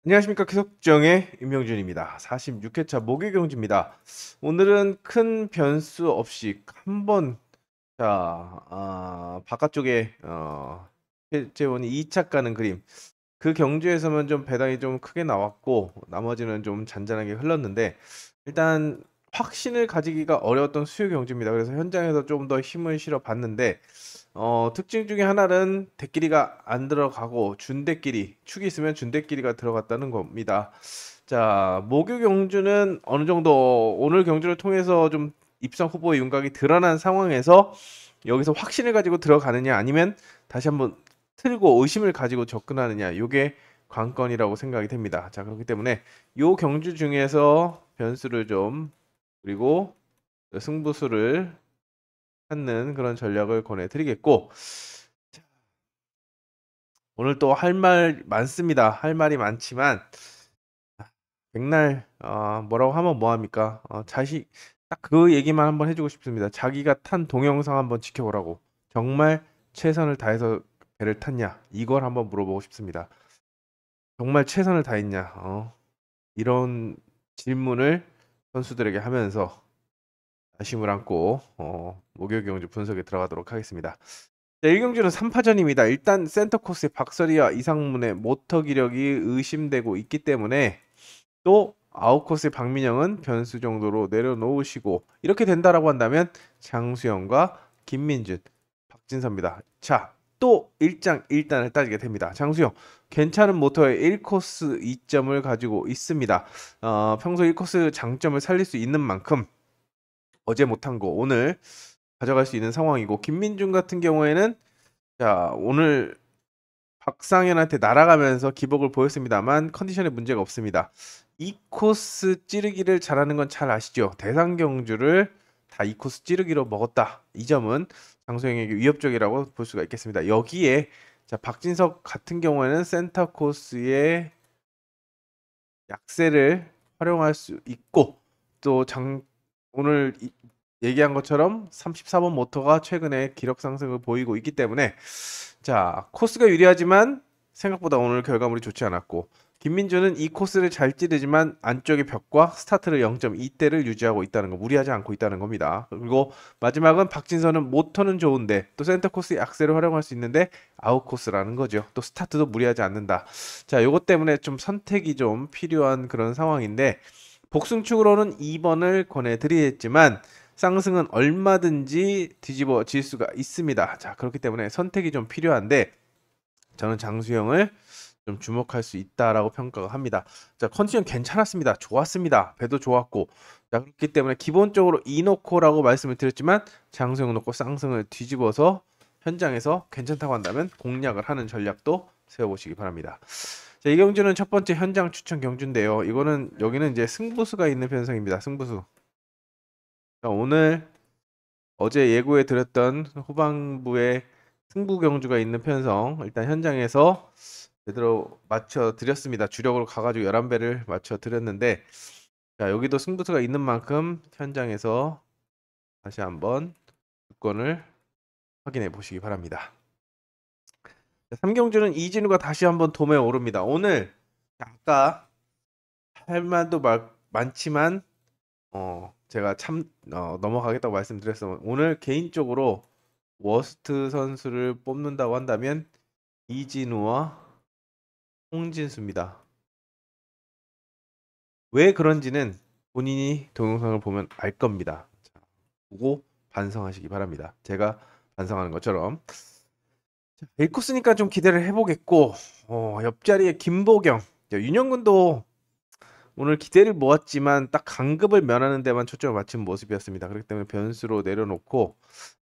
안녕하십니까. 계속정의 임명준입니다. 46회차 목요경주입니다. 오늘은 큰 변수 없이 한번 바깥쪽에 최재원이 2차 가는 그림, 그 경주에서만 좀 배당이 좀 크게 나왔고 나머지는 좀 잔잔하게 흘렀는데, 일단 확신을 가지기가 어려웠던 수요 경주입니다. 그래서 현장에서 좀 더 힘을 실어 봤는데, 특징 중에 하나는 대끼리가 안 들어가고 준대끼리, 축이 있으면 준대끼리가 들어갔다는 겁니다. 자, 목요 경주는 어느 정도 오늘 경주를 통해서 좀 입성 후보의 윤곽이 드러난 상황에서 여기서 확신을 가지고 들어가느냐, 아니면 다시 한번 틀고 의심을 가지고 접근하느냐, 요게 관건이라고 생각이 됩니다. 자, 그렇기 때문에 요 경주 중에서 변수를 좀, 그리고 승부수를 찾는 그런 전략을 권해드리겠고, 오늘 또 할 말 많습니다. 할 말이 많지만 백날 뭐라고 하면 뭐합니까? 자식 딱 그 얘기만 한번 해주고 싶습니다. 자기가 탄 동영상 한번 지켜보라고. 정말 최선을 다해서 배를 탔냐? 이걸 한번 물어보고 싶습니다. 정말 최선을 다했냐? 이런 질문을 선수들에게 하면서 자심을 안고 목요 경주 분석에 들어가도록 하겠습니다. 자, 1경주는 3파전입니다. 일단 센터 코스의 박서리와 이상문의 모터 기력이 의심되고 있기 때문에, 또 아웃코스의 박민영은 변수 정도로 내려놓으시고, 이렇게 된다라고 한다면 장수영과 김민준, 박진서입니다. 자, 또 일장일단을 따지게 됩니다. 장수영 괜찮은 모터의 1코스 2점을 가지고 있습니다. 평소 1코스 장점을 살릴 수 있는 만큼 어제 못한 거 오늘 가져갈 수 있는 상황이고, 김민준 같은 경우에는 자, 오늘 박상현한테 날아가면서 기복을 보였습니다만 컨디션에 문제가 없습니다. 이 코스 찌르기를 잘하는 건 잘 아시죠? 대상 경주를 다 이 코스 찌르기로 먹었다. 이 점은 장소영에게 위협적이라고 볼 수가 있겠습니다. 여기에 자, 박진석 같은 경우에는 센터 코스의 약세를 활용할 수 있고, 또 오늘 얘기한 것처럼 34번 모터가 최근에 기록 상승을 보이고 있기 때문에, 자, 코스가 유리하지만 생각보다 오늘 결과물이 좋지 않았고, 김민주는 이 코스를 잘 찌르지만 안쪽의 벽과 스타트를 0.2대를 유지하고 있다는 거, 무리하지 않고 있다는 겁니다. 그리고 마지막은 박진서는 모터는 좋은데 또 센터 코스의 악셀을 활용할 수 있는데 아웃 코스라는 거죠. 또 스타트도 무리하지 않는다. 자, 요것 때문에 좀 선택이 좀 필요한 그런 상황인데, 복승축으로는 2번을 권해드리겠지만 쌍승은 얼마든지 뒤집어질 수가 있습니다. 자, 그렇기 때문에 선택이 좀 필요한데, 저는 장수영을 좀 주목할 수 있다라고 평가가 합니다. 자, 컨디션 괜찮았습니다. 좋았습니다. 배도 좋았고. 자, 그렇기 때문에 기본적으로 이놓고라고 말씀을 드렸지만 장수영 놓고 쌍승을 뒤집어서 현장에서 괜찮다고 한다면 공략을 하는 전략도 세워보시기 바랍니다. 자, 이 경주는 첫 번째 현장 추천 경주인데요. 여기는 이제 승부수가 있는 편성입니다. 승부수. 자, 오늘 어제 예고해 드렸던 후반부에 승부 경주가 있는 편성, 일단 현장에서 제대로 맞춰 드렸습니다. 주력으로 가가지고 11배를 맞춰 드렸는데, 자, 여기도 승부수가 있는 만큼 현장에서 다시 한번 주권을 확인해 보시기 바랍니다. 3경주는 이진우가 다시 한번 돔에 오릅니다. 오늘 아까 할 말도 많지만 제가 넘어가겠다고 말씀드렸어. 오늘 개인적으로 워스트 선수를 뽑는다고 한다면 이진우와 홍진수입니다. 왜 그런지는 본인이 동영상을 보면 알 겁니다. 자, 보고 반성하시기 바랍니다. 제가 반성하는 것처럼. 자, 1코스니까 좀 기대를 해보겠고, 옆자리에 김보경, 윤영근도 오늘 기대를 모았지만 딱 강급을 면하는 데만 초점을 맞춘 모습이었습니다. 그렇기 때문에 변수로 내려놓고,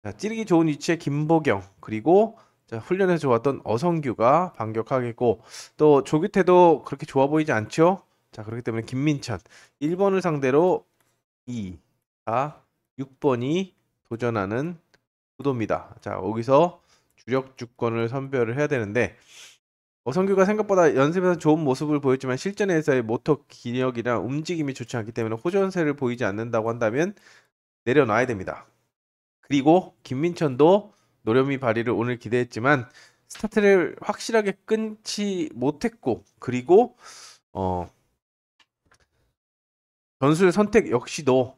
자, 찌르기 좋은 위치에 김보경, 그리고 자, 훈련에서 좋았던 어성규가 반격하겠고, 또 조규태도 그렇게 좋아 보이지 않죠? 자, 그렇기 때문에 김민찬 1번을 상대로 2, 4, 6번이 도전하는 구도입니다. 자, 여기서 주력 주권을 선별을 해야 되는데, 어성규가 생각보다 연습에서 좋은 모습을 보였지만 실전에서의 모터 기력이나 움직임이 좋지 않기 때문에 호전세를 보이지 않는다고 한다면 내려놔야 됩니다. 그리고 김민천도 노련미 발휘를 오늘 기대했지만 스타트를 확실하게 끊지 못했고, 그리고 어, 변수의 선택 역시도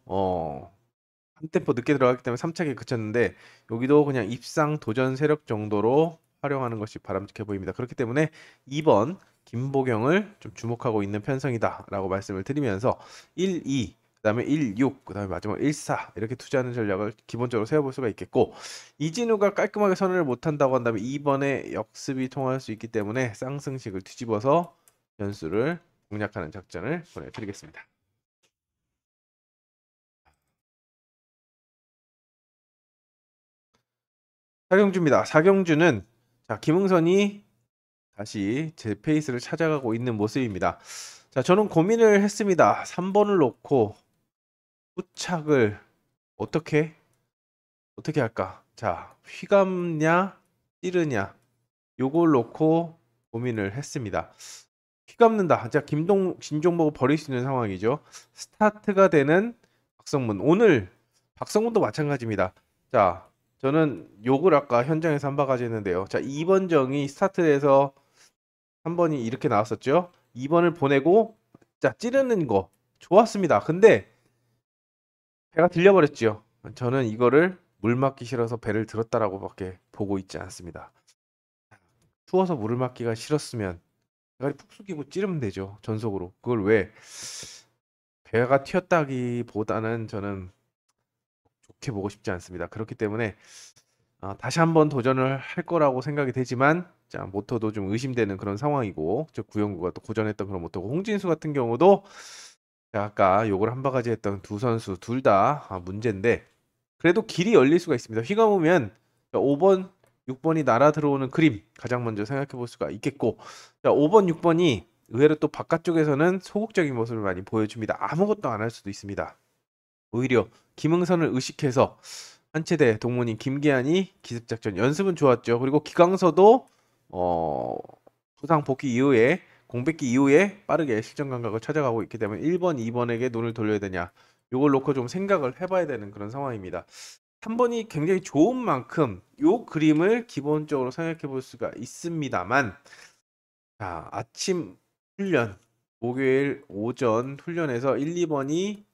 한 템포 늦게 들어갔기 때문에 3차게 그쳤는데 여기도 그냥 입상 도전 세력 정도로 활용하는 것이 바람직해 보입니다. 그렇기 때문에 2번 김보경을 좀 주목하고 있는 편성이다라고 말씀을 드리면서 1, 2, 그다음에 1, 6, 그다음에 마지막 1, 4 이렇게 투자하는 전략을 기본적으로 세워볼 수가 있겠고 이진우가 깔끔하게 선회를 못한다고 한다면 2번에 역습이 통할 수 있기 때문에 쌍승식을 뒤집어서 변수를 공략하는 작전을 보내드리겠습니다. 4경주입니다. 4경주는 자, 김흥선이 다시 제 페이스를 찾아가고 있는 모습입니다. 자, 저는 고민을 했습니다. 3번을 놓고 후착을 어떻게 할까? 자, 휘감냐, 찌르냐, 요걸 놓고 고민을 했습니다. 휘감는다. 자, 진종목을 버릴 수 있는 상황이죠. 스타트가 되는 박성문. 오늘 박성문도 마찬가지입니다. 자, 저는 욕을 아까 현장에서 한 바가지 했는데요. 자, 2번 정이 스타트에서 3번이 이렇게 나왔었죠. 2번을 보내고 자, 찌르는 거 좋았습니다. 근데 배가 들려버렸죠. 저는 이거를 물 맞기 싫어서 배를 들었다라고밖에 보고 있지 않습니다. 추워서 물을 맞기가 싫었으면 대가리 푹 숙이고 찌르면 되죠. 전속으로. 그걸 왜 배가 튀었다기보다는 저는 좋게 보고 싶지 않습니다. 그렇기 때문에 다시 한번 도전을 할 거라고 생각이 되지만 자, 모터도 좀 의심되는 그런 상황이고 저 구영구가 또 고전했던 그런 모터고 홍진수 같은 경우도 제가 아까 욕을 한 바가지 했던 두 선수 둘 다 문제인데 그래도 길이 열릴 수가 있습니다. 휘감으면 5번, 6번이 날아 들어오는 그림 가장 먼저 생각해 볼 수가 있겠고 자, 5번, 6번이 의외로 또 바깥쪽에서는 소극적인 모습을 많이 보여줍니다. 아무것도 안 할 수도 있습니다. 오히려 김흥선을 의식해서 한체대 동문인 김기한이 기습작전 연습은 좋았죠. 그리고 기강서도 부상 복귀 이후에 공백기 이후에 빠르게 실전 감각을 찾아가고 있기 때문에 1번, 2번에게 눈을 돌려야 되냐 이걸 놓고 좀 생각을 해봐야 되는 그런 상황입니다. 3번이 굉장히 좋은 만큼 이 그림을 기본적으로 생각해 볼 수가 있습니다만 자, 아침 훈련 목요일 오전 훈련에서 1, 2번이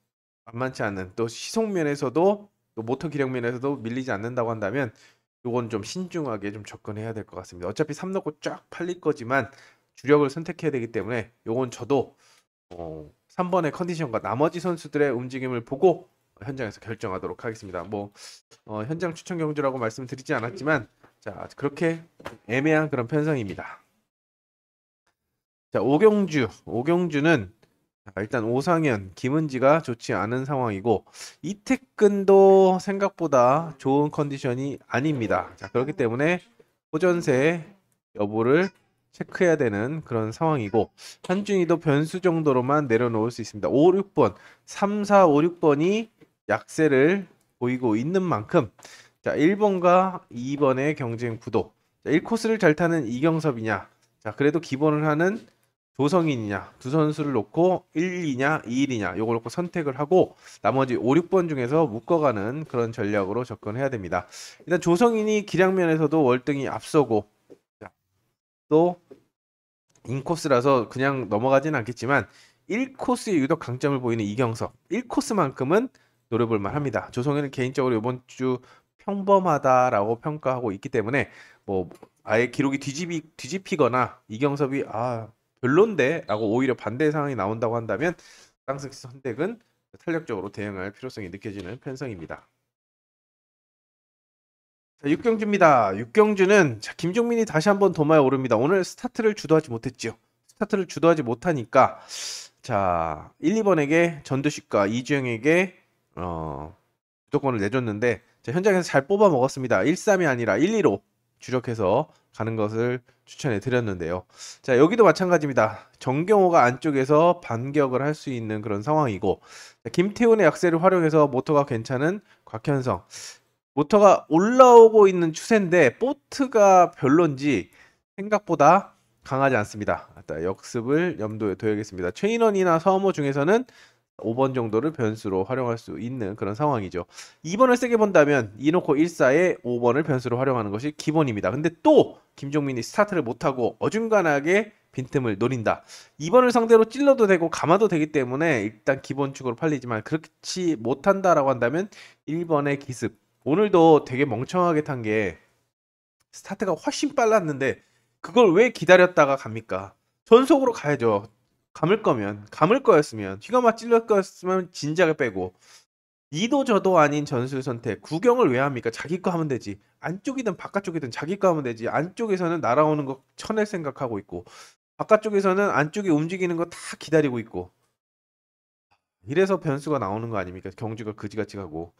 만만치 않는 또 시속 면에서도 또 모터 기력 면에서도 밀리지 않는다고 한다면 요건 좀 신중하게 좀 접근해야 될 것 같습니다. 어차피 3 넣고 쫙 팔릴 거지만 주력을 선택해야 되기 때문에 요건 저도 3번의 컨디션과 나머지 선수들의 움직임을 보고 현장에서 결정하도록 하겠습니다. 뭐 현장 추천 경주라고 말씀드리지 않았지만 자 그렇게 애매한 그런 편성입니다. 자, 오경주는 일단 오상현, 김은지가 좋지 않은 상황이고 이태근도 생각보다 좋은 컨디션이 아닙니다. 자, 그렇기 때문에 호전세 여부를 체크해야 되는 그런 상황이고 한준이도 변수 정도로만 내려놓을 수 있습니다. 5, 6번, 3, 4, 5, 6번이 약세를 보이고 있는 만큼 자, 1번과 2번의 경쟁 구도. 자, 1코스를 잘 타는 이경섭이냐? 자, 그래도 기본을 하는 조성인이냐 두 선수를 놓고 1, 2냐 2, 1이냐 요걸 놓고 선택을 하고 나머지 5, 6번 중에서 묶어가는 그런 전략으로 접근해야 됩니다. 일단 조성인이 기량면에서도 월등히 앞서고 또 인코스라서 그냥 넘어가진 않겠지만 1코스에 유독 강점을 보이는 이경석 1코스만큼은 노려볼 만합니다. 조성인은 개인적으로 이번 주 평범하다라고 평가하고 있기 때문에 뭐 아예 기록이 뒤집히거나 이경섭이 별론데 라고 오히려 반대의 상황이 나온다고 한다면 쌍승 선택은 탄력적으로 대응할 필요성이 느껴지는 편성입니다. 자, 6경주입니다. 6경주는 김종민이 다시 한번 도마에 오릅니다. 오늘 스타트를 주도하지 못했죠. 스타트를 주도하지 못하니까 자 1, 2번에게 전두식과 이주영에게 주도권을 내줬는데 자, 현장에서 잘 뽑아 먹었습니다. 1-3이 아니라 1-2로 주력해서 가는 것을 추천해 드렸는데요. 자, 여기도 마찬가지입니다. 정경호가 안쪽에서 반격을 할 수 있는 그런 상황이고 자, 김태훈의 약세를 활용해서 모터가 괜찮은 곽현성 모터가 올라오고 있는 추세인데 보트가 별론지 생각보다 강하지 않습니다. 일단 역습을 염두에 둬야겠습니다. 최인원이나 서모 중에서는 5번 정도를 변수로 활용할 수 있는 그런 상황이죠. 2번을 세게 본다면 이노코 1사에 5번을 변수로 활용하는 것이 기본입니다. 근데 또 김종민이 스타트를 못하고 어중간하게 빈틈을 노린다. 2번을 상대로 찔러도 되고 감아도 되기 때문에 일단 기본축으로 팔리지만 그렇지 못한다라고 한다면 1번의 기습. 오늘도 되게 멍청하게 탄 게 스타트가 훨씬 빨랐는데 그걸 왜 기다렸다가 갑니까? 전속으로 가야죠. 감을 거였으면 휘가마 찔릴 거였으면 진작에 빼고 이도 저도 아닌 전술 선택 구경을 왜 합니까? 자기 거 하면 되지. 안쪽이든 바깥쪽이든 자기 거 하면 되지. 안쪽에서는 날아오는 거 쳐낼 생각하고 있고 바깥쪽에서는 안쪽이 움직이는 거 다 기다리고 있고 이래서 변수가 나오는 거 아닙니까? 경주가 그지같이 가고.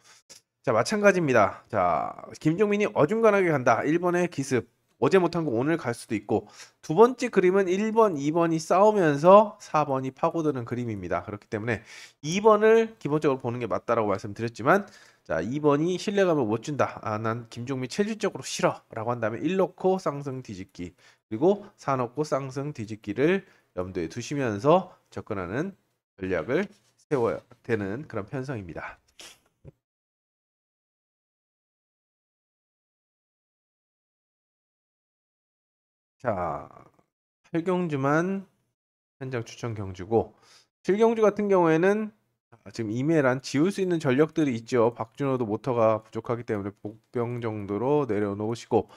자, 마찬가지입니다. 자, 김종민이 어중간하게 간다. 1번의 기습. 어제 못한 거 오늘 갈 수도 있고 두 번째 그림은 1번, 2번이 싸우면서 4번이 파고드는 그림입니다. 그렇기 때문에 2번을 기본적으로 보는 게 맞다라고 말씀드렸지만 자, 2번이 신뢰감을 못 준다. 아, 난 김종민 체질적으로 싫어. 라고 한다면 1 넣고 쌍승 뒤집기 그리고 4 넣고 쌍승 뒤집기를 염두에 두시면서 접근하는 전략을 세워야 되는 그런 편성입니다. 자, 8경주만 현장 추천 경주고 7경주 같은 경우에는 지금 이메란 지울 수 있는 전력들이 있죠. 박준호도 모터가 부족하기 때문에 복병 정도로 내려놓으시고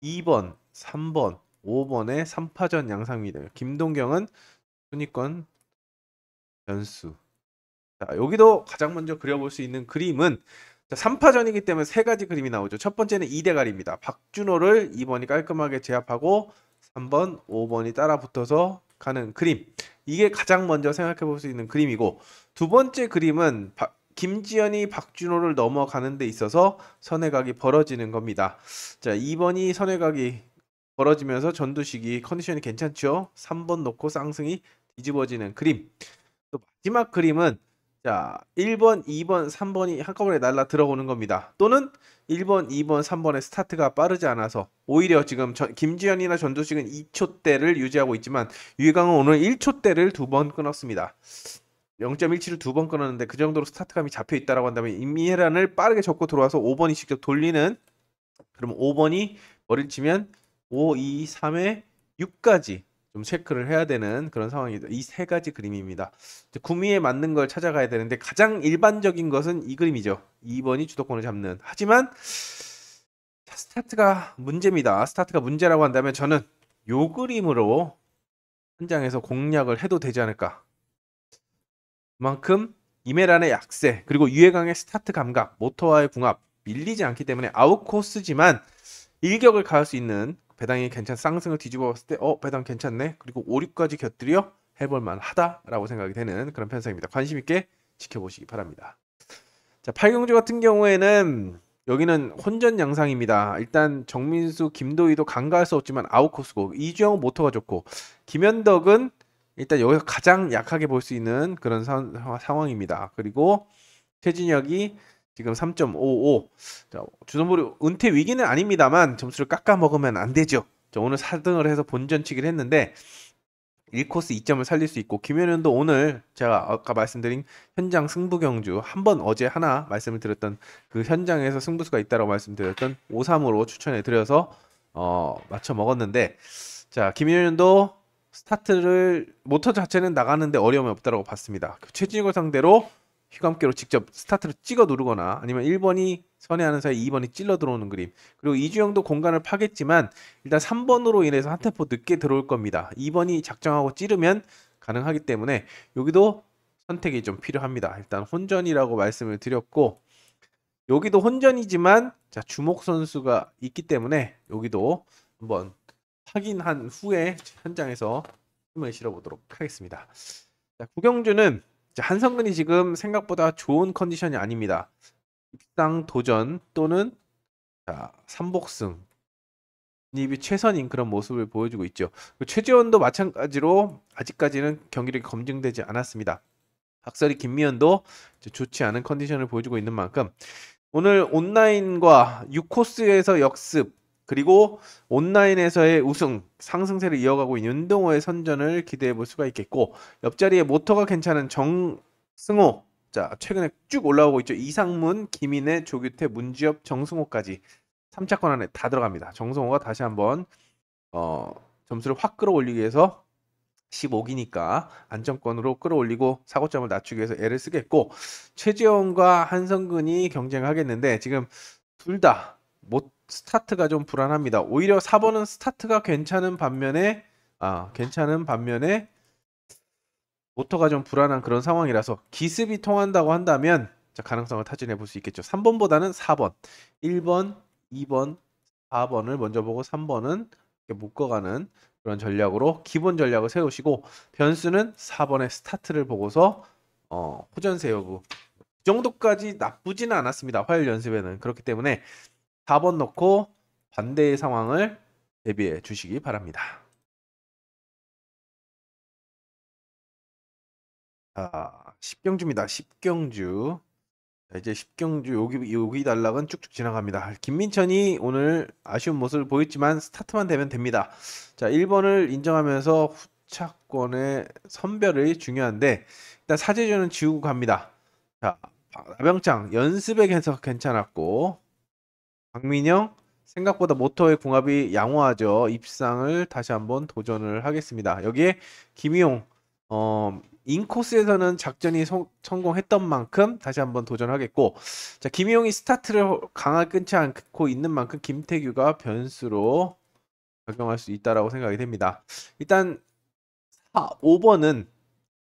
2번, 3번, 5번의 3파전 양상입니다. 김동경은 순위권 변수. 자, 여기도 가장 먼저 그려볼 수 있는 그림은 3파전이기 때문에 세 가지 그림이 나오죠. 첫 번째는 2대갈입니다. 박준호를 2번이 깔끔하게 제압하고 3번, 5번이 따라 붙어서 가는 그림. 이게 가장 먼저 생각해 볼 수 있는 그림이고 두 번째 그림은 김지현이 박준호를 넘어가는 데 있어서 선회각이 벌어지는 겁니다. 자, 2번이 선회각이 벌어지면서 전두식이 컨디션이 괜찮죠? 3번 놓고 쌍승이 뒤집어지는 그림. 또 마지막 그림은 자, 1번, 2번, 3번이 한꺼번에 날라 들어오는 겁니다. 또는 1번, 2번, 3번의 스타트가 빠르지 않아서 오히려 지금 김지현이나 전두식은 2초대를 유지하고 있지만 유희강은 오늘 1초대를 두 번 끊었습니다. 0.17을 두 번 끊었는데 그 정도로 스타트감이 잡혀 있다라고 한다면 임미혜란을 빠르게 접고 들어와서 5번이 직접 돌리는 그럼 5번이 머리를 치면 5, 2, 3에 6까지 좀 체크를 해야 되는 그런 상황이다. 이 세 가지 그림입니다. 구미에 맞는 걸 찾아가야 되는데 가장 일반적인 것은 이 그림이죠. 2번이 주도권을 잡는. 하지만 스타트가 문제입니다. 스타트가 문제라고 한다면 저는 요 그림으로 현장에서 공략을 해도 되지 않을까. 그만큼 이메란의 약세 그리고 유해강의 스타트 감각 모터와의 궁합 밀리지 않기 때문에 아웃코스지만 일격을 가할 수 있는 배당이 쌍승을 뒤집어 봤을 때 배당 괜찮네 그리고 5, 6까지 곁들여 해볼만 하다라고 생각이 되는 그런 편성입니다. 관심 있게 지켜보시기 바랍니다. 자, 8경주 같은 경우에는 여기는 혼전 양상입니다. 일단 정민수, 김도희도 간과할 수 없지만 아웃코스고 이주영 모터가 좋고 김현덕은 일단 여기서 가장 약하게 볼 수 있는 그런 상황입니다. 그리고 최진혁이 지금 3.55. 자, 주선보리 은퇴 위기는 아닙니다만 점수를 깎아 먹으면 안 되죠. 자, 오늘 4등을 해서 본전치기를 했는데 1코스 2점을 살릴 수 있고 김현현도 오늘 제가 아까 말씀드린 현장 승부 경주 한 번 어제 하나 말씀을 드렸던 그 현장에서 승부수가 있다고 말씀드렸던 5-3으로 추천해 드려서 맞춰 먹었는데 자, 김현현도 스타트를 모터 자체는 나가는데 어려움이 없다고 봤습니다. 최진혁을 상대로 휘감기로 직접 스타트를 찍어 누르거나 아니면 1번이 선회하는 사이 2번이 찔러 들어오는 그림. 그리고 이주영도 공간을 파겠지만 일단 3번으로 인해서 한 템포 늦게 들어올 겁니다. 2번이 작정하고 찌르면 가능하기 때문에 여기도 선택이 좀 필요합니다. 일단 혼전이라고 말씀을 드렸고 여기도 혼전이지만 자, 주목 선수가 있기 때문에 여기도 한번 확인한 후에 현장에서 힘을 실어보도록 하겠습니다. 자, 구경주는 한성근이 지금 생각보다 좋은 컨디션이 아닙니다. 입상 도전 또는 자, 3복승 입이 최선인 그런 모습을 보여주고 있죠. 최지원도 마찬가지로 아직까지는 경기력이 검증되지 않았습니다. 박설이 김미연도 좋지 않은 컨디션을 보여주고 있는 만큼 오늘 온라인과 6코스에서 역습 그리고 온라인에서의 우승 상승세를 이어가고 있는 윤동호의 선전을 기대해 볼 수가 있겠고 옆자리에 모터가 괜찮은 정승호 자 최근에 쭉 올라오고 있죠. 이상문, 김인혜, 조규태, 문지엽, 정승호까지 3차권 안에 다 들어갑니다. 정승호가 다시 한번 점수를 확 끌어올리기 위해서 15기니까 안정권으로 끌어올리고 사고점을 낮추기 위해서 애를 쓰겠고 최재원과 한성근이 경쟁하겠는데 지금 둘 다 못 스타트가 좀 불안합니다. 오히려 4번은 스타트가 괜찮은 반면에 모터가 좀 불안한 그런 상황이라서 기습이 통한다고 한다면 자, 가능성을 타진해 볼 수 있겠죠. 3번보다는 4번, 1번, 2번, 4번을 먼저 보고 3번은 묶어가는 그런 전략으로 기본 전략을 세우시고 변수는 4번의 스타트를 보고서 호전 세우고 이 정도까지 나쁘지는 않았습니다. 화요일 연습에는. 그렇기 때문에 4번 넣고 반대의 상황을 대비해 주시기 바랍니다. 자, 10경주입니다. 10경주. 자, 이제 10경주 여기 단락은 쭉쭉 지나갑니다. 김민천이 오늘 아쉬운 모습을 보였지만 스타트만 되면 됩니다. 자, 1번을 인정하면서 후차권의 선별이 중요한데 일단 사제전은 지우고 갑니다. 자, 나병창 연습에 괜찮았고 박민영 생각보다 모터의 궁합이 양호하죠. 입상을 다시 한번 도전을 하겠습니다. 여기에 김희용 인코스에서는 작전이 성공했던 만큼 다시 한번 도전하겠고 자 김희용이 스타트를 강하게 끊지 않고 있는 만큼 김태규가 변수로 작용할 수 있다라고 생각이 됩니다. 일단 5번은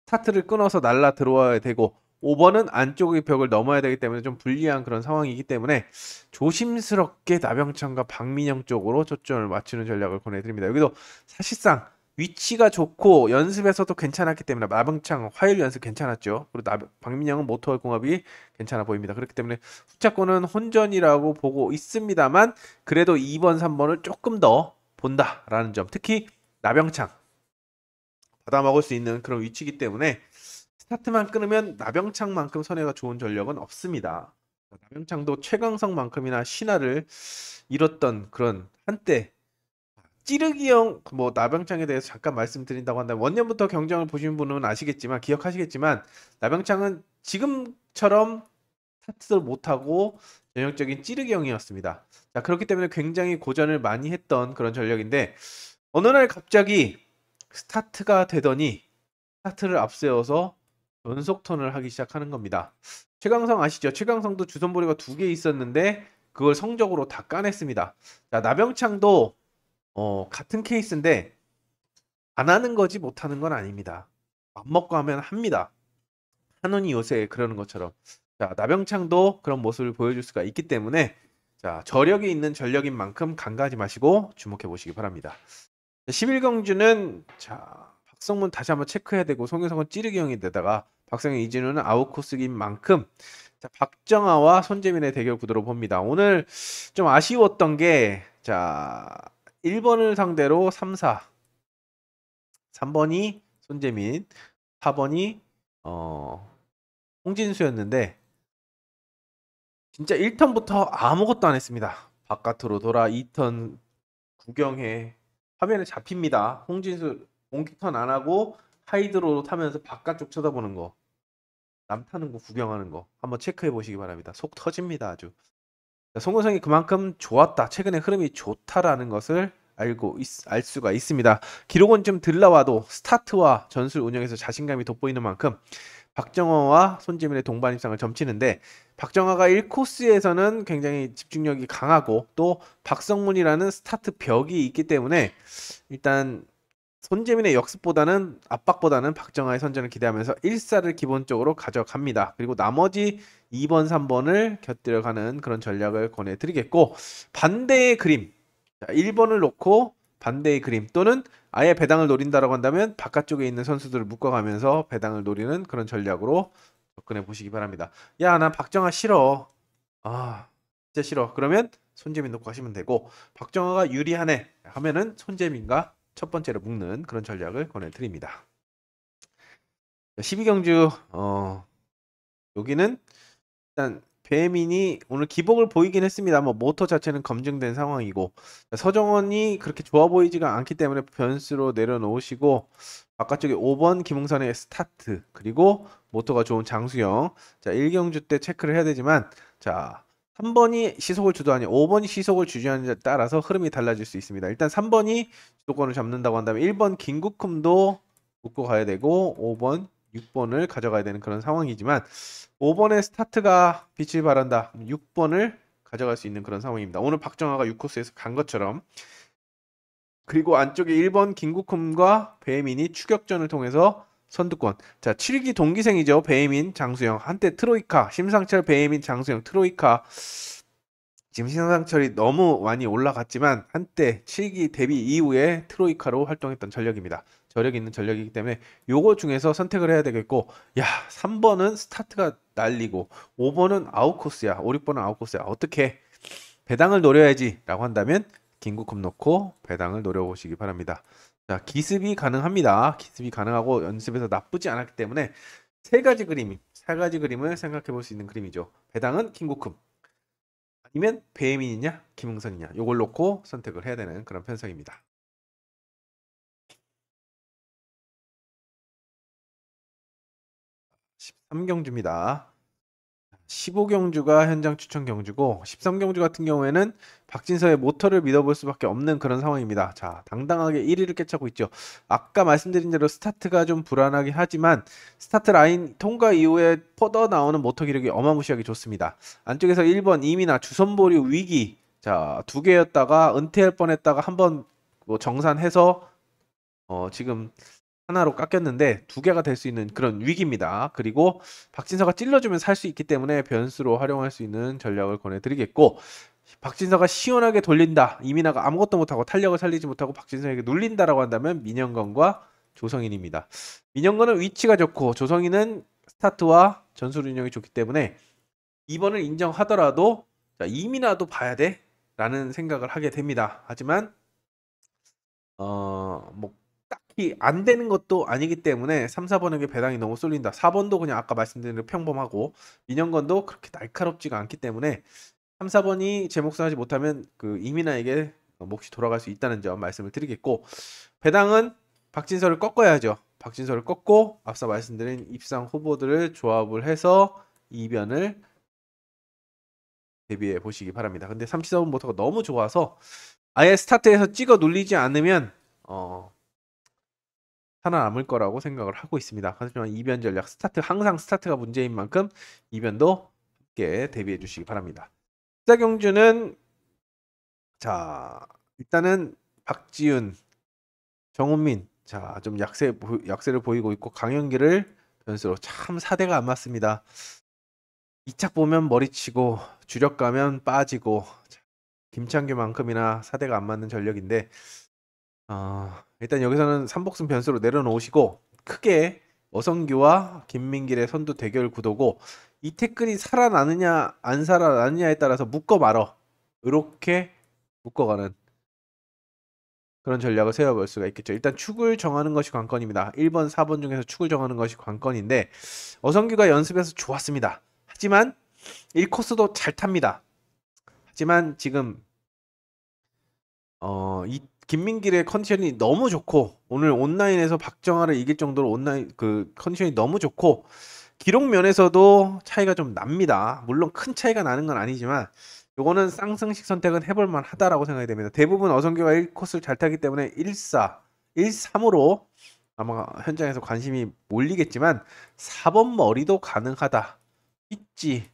스타트를 끊어서 날라 들어와야 되고 5번은 안쪽의 벽을 넘어야 되기 때문에 좀 불리한 그런 상황이기 때문에 조심스럽게 나병창과 박민영 쪽으로 초점을 맞추는 전략을 권해드립니다. 여기도 사실상 위치가 좋고 연습에서도 괜찮았기 때문에 나병창 화요일 연습 괜찮았죠. 그리고 박민영은 모터의 궁합이 괜찮아 보입니다. 그렇기 때문에 후차권은 혼전이라고 보고 있습니다만 그래도 2번, 3번을 조금 더 본다라는 점 특히 나병창 받아먹을 수 있는 그런 위치이기 때문에 스타트만 끊으면 나병창만큼 선회가 좋은 전력은 없습니다. 나병창도 최강성만큼이나 신화를 잃었던 그런 한때 찌르기형 뭐 나병창에 대해서 잠깐 말씀드린다고 한다면 원년부터 경쟁을 보신 분은 아시겠지만 기억하시겠지만 나병창은 지금처럼 스타트를 못하고 전형적인 찌르기형이었습니다. 자 그렇기 때문에 굉장히 고전을 많이 했던 그런 전력인데 어느 날 갑자기 스타트가 되더니 스타트를 앞세워서 연속 턴을 하기 시작하는 겁니다. 최강성 아시죠? 최강성도 주선보리가 2개 있었는데 그걸 성적으로 다 까냈습니다. 자, 나병창도 같은 케이스인데 안 하는 거지 못하는 건 아닙니다. 맘먹고 하면 합니다. 한원이 요새 그러는 것처럼 자, 나병창도 그런 모습을 보여줄 수가 있기 때문에 자, 저력이 있는 전력인 만큼 간과하지 마시고 주목해 보시기 바랍니다. 11경주는 자 박성문 다시 한번 체크해야 되고 송효성은 찌르기형이 되다가 박성현 이진우는 아웃코스인 만큼 자, 박정아와 손재민의 대결 구도로 봅니다. 오늘 좀 아쉬웠던 게 자 1번을 상대로 3사 3번이 손재민 4번이 홍진수였는데 진짜 1턴부터 아무것도 안 했습니다. 바깥으로 돌아 2턴 구경해 화면에 잡힙니다. 홍진수 옹키턴 안 하고 하이드로 타면서 바깥쪽 쳐다보는 거 남 타는 거 구경하는 거 한번 체크해 보시기 바랍니다. 속 터집니다 아주. 송호성이 그만큼 좋았다 최근에 흐름이 좋다라는 것을 알 수가 있습니다. 기록은 좀 덜 나와도 스타트와 전술 운영에서 자신감이 돋보이는 만큼 박정호와 손재민의 동반 입상을 점치는데 박정호가 1코스에서는 굉장히 집중력이 강하고 또 박성문이라는 스타트 벽이 있기 때문에 일단 손재민의 역습보다는 압박보다는 박정아의 선전을 기대하면서 1사를 기본적으로 가져갑니다. 그리고 나머지 2번, 3번을 곁들여가는 그런 전략을 권해드리겠고 반대의 그림 1번을 놓고 반대의 그림 또는 아예 배당을 노린다라고 한다면 바깥쪽에 있는 선수들을 묶어가면서 배당을 노리는 그런 전략으로 접근해 보시기 바랍니다. 야, 난 박정아 싫어. 아, 진짜 싫어. 그러면 손재민 놓고 하시면 되고 박정아가 유리하네 하면은 손재민과 첫 번째로 묶는 그런 전략을 권해드립니다. 12경주 여기는 일단 배민이 오늘 기복을 보이긴 했습니다. 뭐 모터 자체는 검증된 상황이고 서정원이 그렇게 좋아 보이지가 않기 때문에 변수로 내려놓으시고 바깥쪽에 5번 김웅선의 스타트 그리고 모터가 좋은 장수영 자 1경주 때 체크를 해야 되지만 자 3번이 시속을 주도하니 5번이 시속을 주저하느냐에 따라서 흐름이 달라질 수 있습니다. 일단 3번이 주도권을 잡는다고 한다면 1번 김국흠도 묶고 가야 되고 5번, 6번을 가져가야 되는 그런 상황이지만 5번의 스타트가 빛을 발한다. 6번을 가져갈 수 있는 그런 상황입니다. 오늘 박정아가 6코스에서 간 것처럼. 그리고 안쪽에 1번 김국흠과 배혜민이 추격전을 통해서 선두권. 자, 7기 동기생이죠. 배혜민, 장수영. 한때 트로이카, 심상철, 배혜민, 장수영, 트로이카. 지금 심상철이 너무 많이 올라갔지만 한때 7기 데뷔 이후에 트로이카로 활동했던 전력입니다. 저력 있는 전력이기 때문에 요거 중에서 선택을 해야 되겠고, 야, 3번은 스타트가 날리고 5번은 아웃코스야. 5, 6번은 아웃코스야. 어떻게 배당을 노려야지 라고 한다면 김국흠 놓고 배당을 노려보시기 바랍니다. 자, 기습이 가능합니다. 기습이 가능하고 연습에서 나쁘지 않았기 때문에 세 가지 그림을 생각해 볼 수 있는 그림이죠. 배당은 김국흠, 아니면 배혜민이냐 김흥선이냐, 요걸 놓고 선택을 해야 되는 그런 편성입니다. 13경주입니다. 15경주가 현장 추천 경주고 13경주 같은 경우에는 박진서의 모터를 믿어볼 수밖에 없는 그런 상황입니다. 자, 당당하게 1위를 꿰차고 있죠. 아까 말씀드린 대로 스타트가 좀 불안하긴 하지만 스타트 라인 통과 이후에 뻗어 나오는 모터 기록이 어마무시하게 좋습니다. 안쪽에서 1번 이민아 주선보류 위기, 자, 두 개였다가 은퇴할 뻔했다가 한번 뭐 정산해서 지금 하나로 깎였는데 두 개가 될 수 있는 그런 위기입니다. 그리고 박진서가 찔러주면 살 수 있기 때문에 변수로 활용할 수 있는 전략을 권해드리겠고, 박진서가 시원하게 돌린다, 이민아가 아무것도 못하고 탄력을 살리지 못하고 박진서에게 눌린다라고 한다면 민영건과 조성인입니다. 민영건은 위치가 좋고 조성인은 스타트와 전술 운영이 좋기 때문에 2번을 인정하더라도 자, 이민아도 봐야 돼 라는 생각을 하게 됩니다. 하지만 뭐 딱히 안 되는 것도 아니기 때문에 3, 4번에게 배당이 너무 쏠린다. 4번도 그냥 아까 말씀드린 대로 평범하고 민영건도 그렇게 날카롭지가 않기 때문에 3, 4번이 제 몫을 하지 못하면 그 이민아에게 몫이 돌아갈 수 있다는 점 말씀을 드리겠고, 배당은 박진서를 꺾어야죠. 박진서를 꺾고 앞서 말씀드린 입상 후보들을 조합을 해서 이변을 대비해 보시기 바랍니다. 근데 37번 모터가 너무 좋아서 아예 스타트에서 찍어 눌리지 않으면 살아남을 거라고 생각을 하고 있습니다. 하지만 이변 전략, 항상 스타트가 문제인 만큼 이변도 함께 대비해 주시기 바랍니다. 시사경주는 자, 일단은 박지훈, 정훈민, 자, 좀 약세를 보이고 있고 강현기를 변수로 참 4대가 안 맞습니다. 2착 보면 머리치고 주력 가면 빠지고, 김창규만큼이나 4대가 안 맞는 전력인데 일단 여기서는 삼복승 변수로 내려놓으시고 크게 어성규와 김민길의 선두 대결 구도고, 이 태클이 살아나느냐 안 살아나느냐에 따라서 묶어 말어 이렇게 묶어가는 그런 전략을 세워볼 수가 있겠죠. 일단 축을 정하는 것이 관건입니다. 1번, 4번 중에서 축을 정하는 것이 관건인데 어성규가 연습에서 좋았습니다. 하지만 1코스도 잘 탑니다. 하지만 지금 이 김민길의 컨디션이 너무 좋고 오늘 온라인에서 박정아를 이길 정도로 온라인 그 컨디션이 너무 좋고 기록 면에서도 차이가 좀 납니다. 물론 큰 차이가 나는 건 아니지만 요거는 쌍승식 선택은 해볼 만하다라고 생각이 됩니다. 대부분 어성규가 1코스를 잘 타기 때문에 1-4, 1-3으로 아마 현장에서 관심이 몰리겠지만 4번 머리도 가능하다. 있지,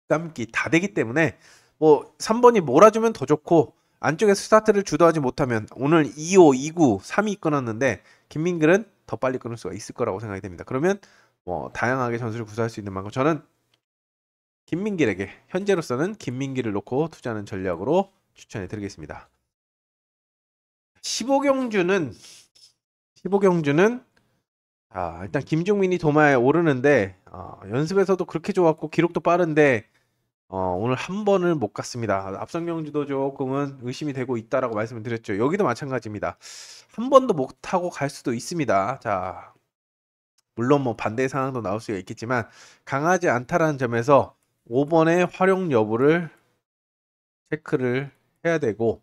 감기 다 되기 때문에 뭐 3번이 몰아주면 더 좋고, 안쪽에서 스타트를 주도하지 못하면 오늘 2호, 2구, 3위 끊었는데 김민길은 더 빨리 끊을 수가 있을 거라고 생각이 됩니다. 그러면 뭐 다양하게 전술을 구사할 수 있는 만큼 저는 김민길에게 현재로서는 김민길을 놓고 투자하는 전략으로 추천해 드리겠습니다. 15경주는 일단 김종민이 도마에 오르는데 연습에서도 그렇게 좋았고 기록도 빠른데 오늘 한 번을 못 갔습니다. 앞선 경주도 조금은 의심이 되고 있다라고 말씀을 드렸죠. 여기도 마찬가지입니다. 한 번도 못 타고 갈 수도 있습니다. 자, 물론 뭐 반대의 상황도 나올 수가 있겠지만 강하지 않다라는 점에서 5번의 활용 여부를 체크를 해야 되고,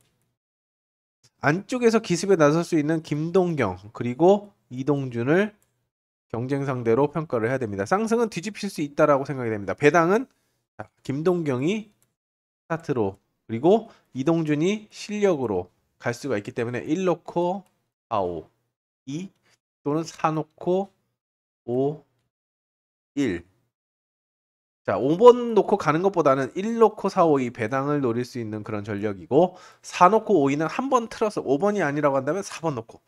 안쪽에서 기습에 나설 수 있는 김동경 그리고 이동준을 경쟁 상대로 평가를 해야 됩니다. 쌍승은 뒤집힐 수 있다라고 생각이 됩니다. 배당은 김동경이 스타트로 그리고 이동준이 실력으로 갈 수가 있기 때문에 1 놓고 아오 2 또는 4 놓고 5, 1. 자, 5번 놓고 가는 것보다는 1 놓고 4, 5, 2 배당을 노릴 수 있는 그런 전략이고 4 놓고 5, 2는 한 번 틀어서 5번이 아니라고 한다면 4번 놓고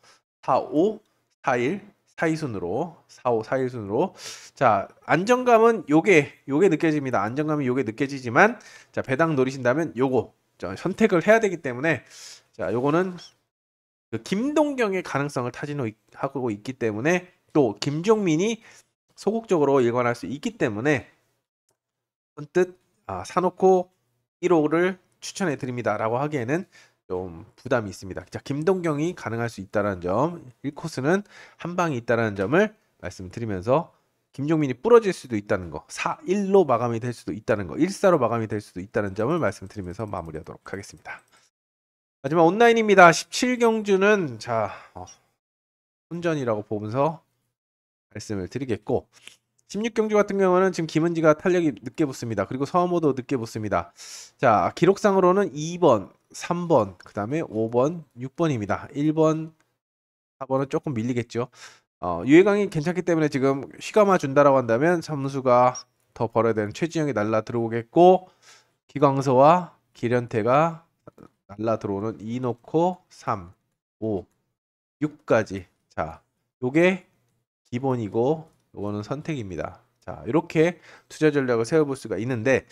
4, 5, 4, 1, 4, 2 순으로 4, 5, 4, 1 순으로 자, 안정감은 요게 느껴집니다. 안정감이 요게 느껴지지만 자, 배당 노리신다면 요거 선택을 해야 되기 때문에 자, 요거는 그 김동경의 가능성을 타진하고 있기 때문에 또 김종민이 소극적으로 일관할 수 있기 때문에 선뜻 사놓고 1호를 추천해 드립니다라고 하기에는 좀 부담이 있습니다. 자, 김동경이 가능할 수 있다는 점, 1코스는 한 방이 있다는 점을 말씀드리면서 김종민이 부러질 수도 있다는 거, 4-1로 마감이 될 수도 있다는 거, 1-4로 마감이 될 수도 있다는 점을 말씀드리면서 마무리하도록 하겠습니다. 마지막 온라인입니다. 17경주는 자 혼전이라고 보면서 말씀을 드리겠고 16경주 같은 경우는 지금 김은지가 탄력이 늦게 붙습니다. 그리고 서머도 늦게 붙습니다. 자, 기록상으로는 2번, 3번, 그 다음에 5번, 6번입니다. 1번, 4번은 조금 밀리겠죠. 유해강이 괜찮기 때문에 지금 휘감아 준다라고 한다면 점수가 더 벌어야 되는 최지영이 날라 들어오겠고 기광서와 기련태가 날라 들어오는 2 놓고 3, 5, 6까지. 자, 요게 기본이고 요거는 선택입니다. 자, 이렇게 투자 전략을 세워볼 수가 있는데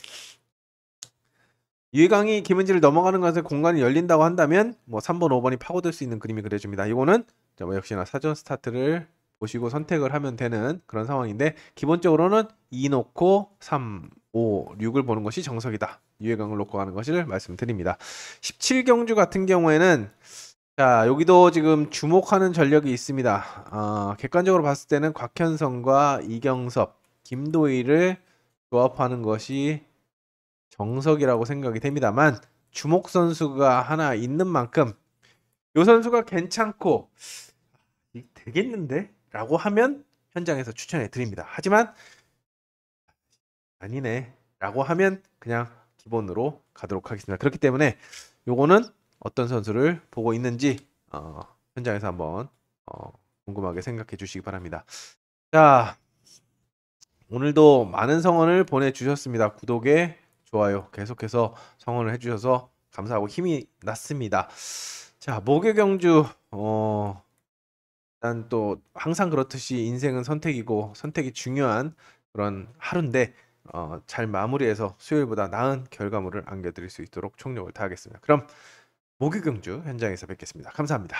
유해강이 김은지를 넘어가는 것에 공간이 열린다고 한다면 뭐 3번, 5번이 파고들 수 있는 그림이 그려집니다. 이거는 뭐 역시나 사전 스타트를 보시고 선택을 하면 되는 그런 상황인데 기본적으로는 2 놓고 3, 5, 6을 보는 것이 정석이다. 유해강을 놓고 가는 것을 말씀드립니다. 17경주 같은 경우에는 자, 여기도 지금 주목하는 전력이 있습니다. 객관적으로 봤을 때는 곽현성과 이경섭, 김도희를 조합하는 것이 정석이라고 생각이 됩니다만 주목 선수가 하나 있는 만큼 이 선수가 괜찮고 되겠는데? 라고 하면 현장에서 추천해 드립니다. 하지만 아니네 라고 하면 그냥 기본으로 가도록 하겠습니다. 그렇기 때문에 요거는 어떤 선수를 보고 있는지 현장에서 한번 궁금하게 생각해 주시기 바랍니다. 자, 오늘도 많은 성원을 보내주셨습니다. 구독에 좋아요 계속해서 성원을 해주셔서 감사하고 힘이 났습니다. 자, 목요경주 일단 또 항상 그렇듯이 인생은 선택이고 선택이 중요한 그런 하루인데 잘 마무리해서 수요일보다 나은 결과물을 안겨드릴 수 있도록 총력을 다하겠습니다. 그럼 목요경주 현장에서 뵙겠습니다. 감사합니다.